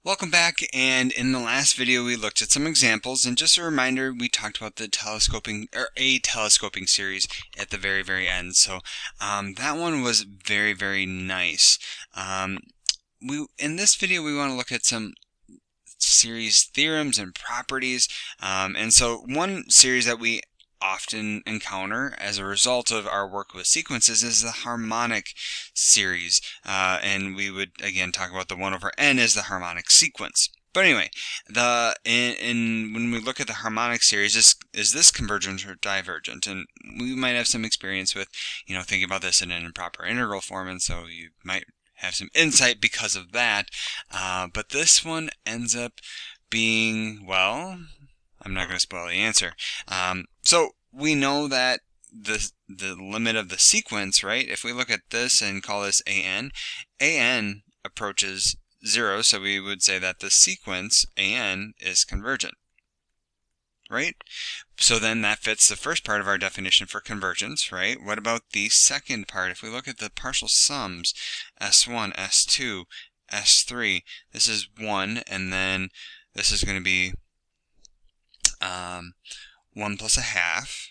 Welcome back, and in the last video we looked at some examples, and just a reminder, we talked about the telescoping, or a telescoping series at the very end. So that one was very nice. In this video we want to look at some series theorems and properties, and so one series that we often encounter as a result of our work with sequences is the harmonic series, and we would again talk about the 1 over n as the harmonic sequence. But anyway, when we look at the harmonic series, is this convergent or divergent? And we might have some experience with, thinking about this in an improper integral form, and so you might have some insight because of that. But this one ends up being, well, I'm not going to spoil the answer. So we know that the limit of the sequence, right? If we look at this and call this an approaches 0, so we would say that the sequence an is convergent, right? So then that fits the first part of our definition for convergence, right? What about the second part? If we look at the partial sums, S1, S2, S3, this is 1, and then this is going to be 1 plus a half,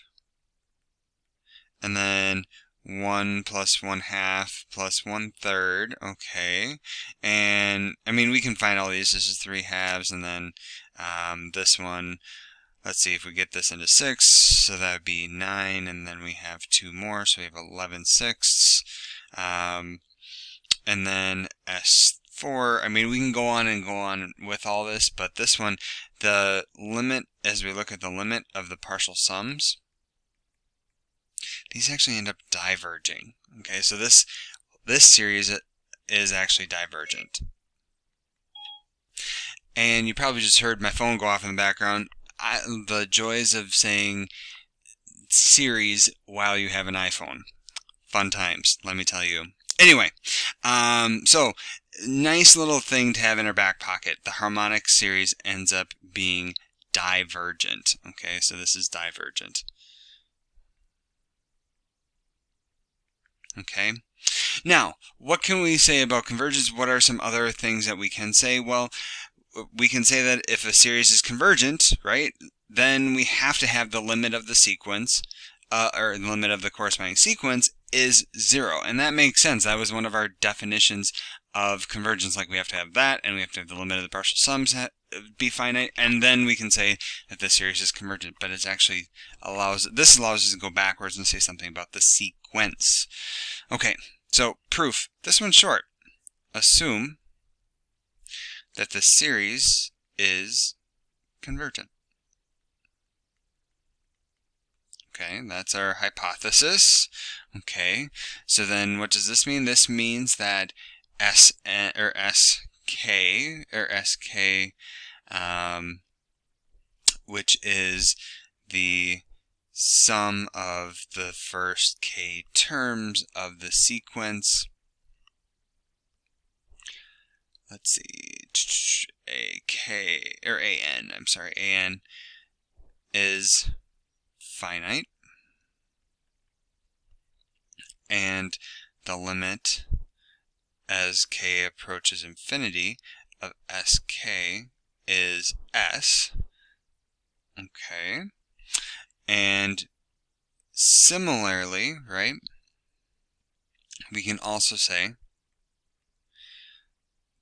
and then 1 plus 1/2 plus 1/3, okay, and I mean we can find all these. This is 3 halves, and then this one, let's see if we get this into 6, so that would be 9, and then we have 2 more, so we have 11/6, and then S4, I mean we can go on with all this, but this one, the limit, as we look at the limit of the partial sums, these actually end up diverging. Okay, so this series is actually divergent. And you probably just heard my phone go off in the background. The joys of saying series while you have an iPhone. Fun times, let me tell you. Anyway, so nice little thing to have in our back pocket. The harmonic series ends up being divergent. Okay, so this is divergent. Okay, now what can we say about convergence? What are some other things that we can say? Well, we can say that if a series is convergent, right, then we have to have the limit of the sequence, or the limit of the corresponding sequence is 0. And that makes sense. That was one of our definitions of convergence. Like, we have to have that, and we have to have the limit of the partial sums be finite, and then we can say that the series is convergent. But it actually allows us to go backwards and say something about the sequence. Okay, so proof. This one's short. Assume that the series is convergent. Okay, that's our hypothesis. Okay, so then what does this mean? This means that SK, which is the sum of the first k terms of the sequence. Let's see, an is finite, and the limit as k approaches infinity of sk is s. Okay, and similarly, right, we can also say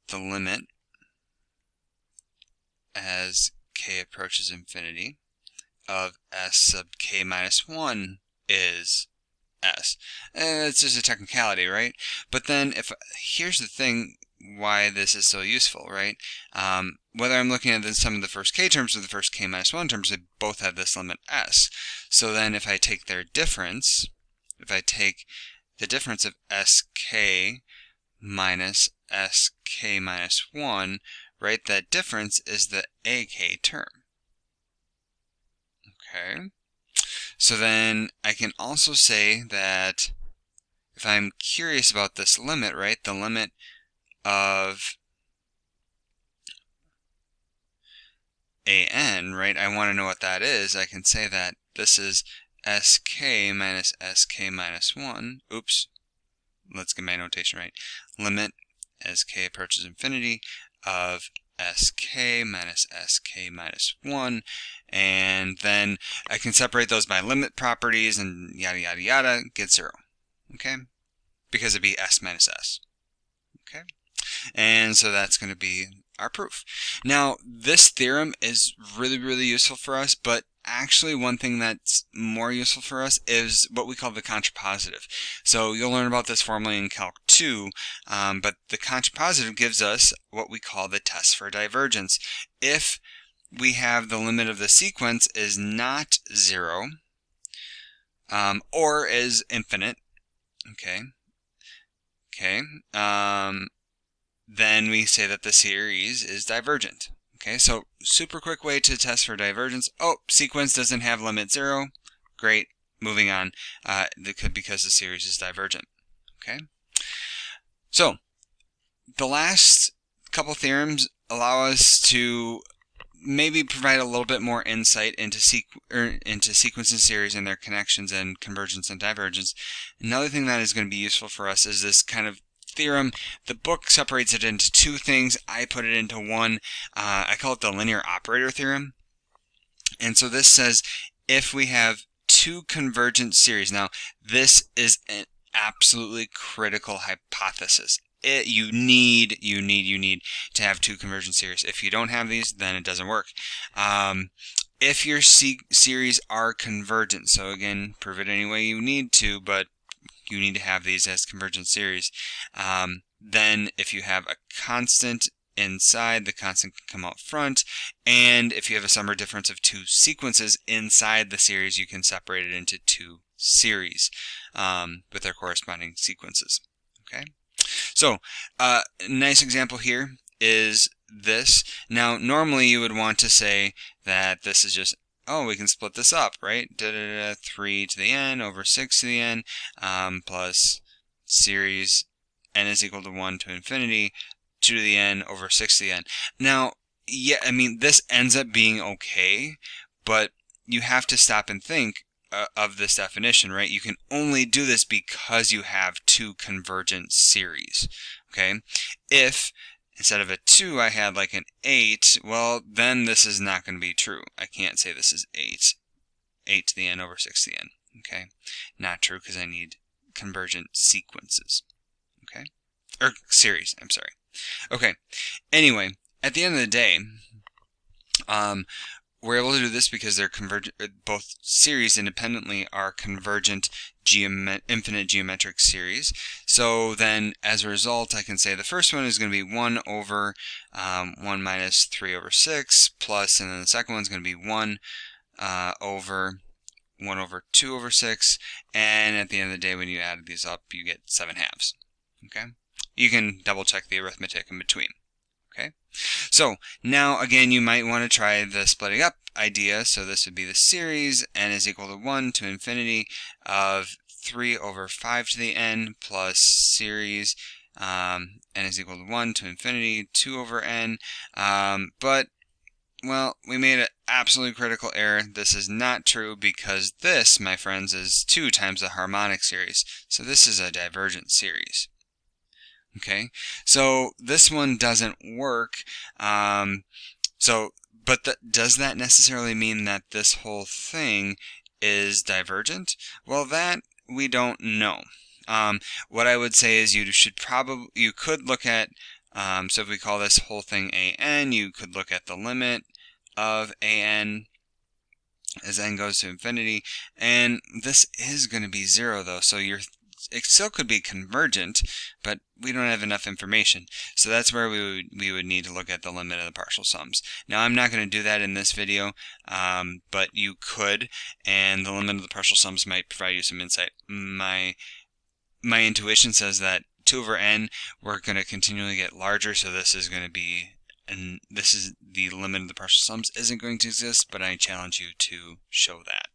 the limit as k approaches infinity of s sub k minus 1 is s. It's just a technicality, right? But then, here's the thing why this is so useful, right? Whether I'm looking at the sum of the first k terms or the first k minus 1 terms, they both have this limit s. So then if I take their difference, if I take the difference of sk minus sk minus 1, right, that difference is the ak term. Okay, so then I can also say that if I'm curious about this limit, right, the limit of an, right, I want to know what that is. I can say that this is sk minus 1. Oops, let's get my notation right. Limit as k approaches infinity of sk minus sk minus 1, and then I can separate those by limit properties and yada yada yada, get 0, okay? Because it'd be s minus s, okay? And so that's going to be our proof. Now, this theorem is really, really useful for us, but actually one thing that's more useful for us is what we call the contrapositive. So you'll learn about this formally in Calc 2, but the contrapositive gives us what we call the test for divergence. If we have the limit of the sequence is not 0, or is infinite, then we say that the series is divergent. Okay, so super quick way to test for divergence. Oh, sequence doesn't have limit 0. Great, moving on. Because the series is divergent. Okay, so the last couple theorems allow us to maybe provide a little bit more insight into sequence and series and their connections and convergence and divergence. Another thing that is going to be useful for us is this kind of theorem. The book separates it into two things. I put it into one. I call it the linear operator theorem. And so this says if we have two convergent series. Now, this is an absolutely critical hypothesis. You need to have two convergent series. If you don't have these, then it doesn't work. If your series are convergent, so again, prove it any way you need to, but you need to have these as convergent series. Then if you have a constant inside, the constant can come out front, and if you have a sum or difference of two sequences inside the series, you can separate it into two series with their corresponding sequences. Okay, so a nice example here is this. Now normally you would want to say that this is just, oh, we can split this up, right? 3 to the n over 6 to the n plus series n is equal to 1 to infinity, 2 to the n over 6 to the n. Now, yeah, I mean, this ends up being okay, but you have to stop and think of this definition, right? You can only do this because you have two convergent series, okay? If instead of a 2 I had like an 8, well, then this is not going to be true. I can't say this is 8 to the n over 6 to the n, okay? Not true because I need convergent sequences, okay? Or series, I'm sorry. Okay, anyway, at the end of the day, we're able to do this because they're both series independently are convergent infinite geometric series. So then, as a result, I can say the first one is going to be 1 over 1 minus 3 over 6 plus, and then the second one is going to be 1 over 1 over 2 over 6, and at the end of the day, when you add these up, you get 7 halves. Okay, you can double check the arithmetic in between. Okay, so now again you might want to try the splitting up idea. So this would be the series n is equal to 1 to infinity of 3 over 5 to the n plus series n is equal to 1 to infinity 2 over n. But well, we made an absolutely critical error. This is not true because this, my friends, is 2 times the harmonic series. So this is a divergent series. Okay, so this one doesn't work. But does that necessarily mean that this whole thing is divergent? Well, that we don't know. What I would say is you could look at, so if we call this whole thing an, you could look at the limit of an as n goes to infinity, and this is going to be 0 though, so it still could be convergent, but we don't have enough information. So that's where we would need to look at the limit of the partial sums. Now I'm not going to do that in this video, but you could, and the limit of the partial sums might provide you some insight. My intuition says that 2 over n, we're going to continually get larger, so this is going to be, and this is the limit of the partial sums isn't going to exist, but I challenge you to show that.